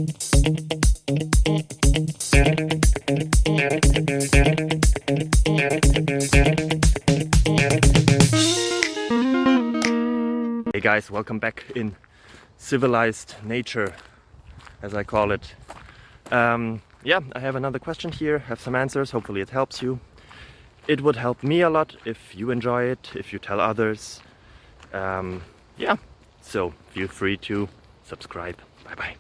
Hey guys, welcome back in civilized nature, as I call it. Yeah, I have another question here, have some answers, hopefully it helps you. It would help me a lot if you enjoy it, if you tell others. Yeah, so feel free to subscribe. Bye bye.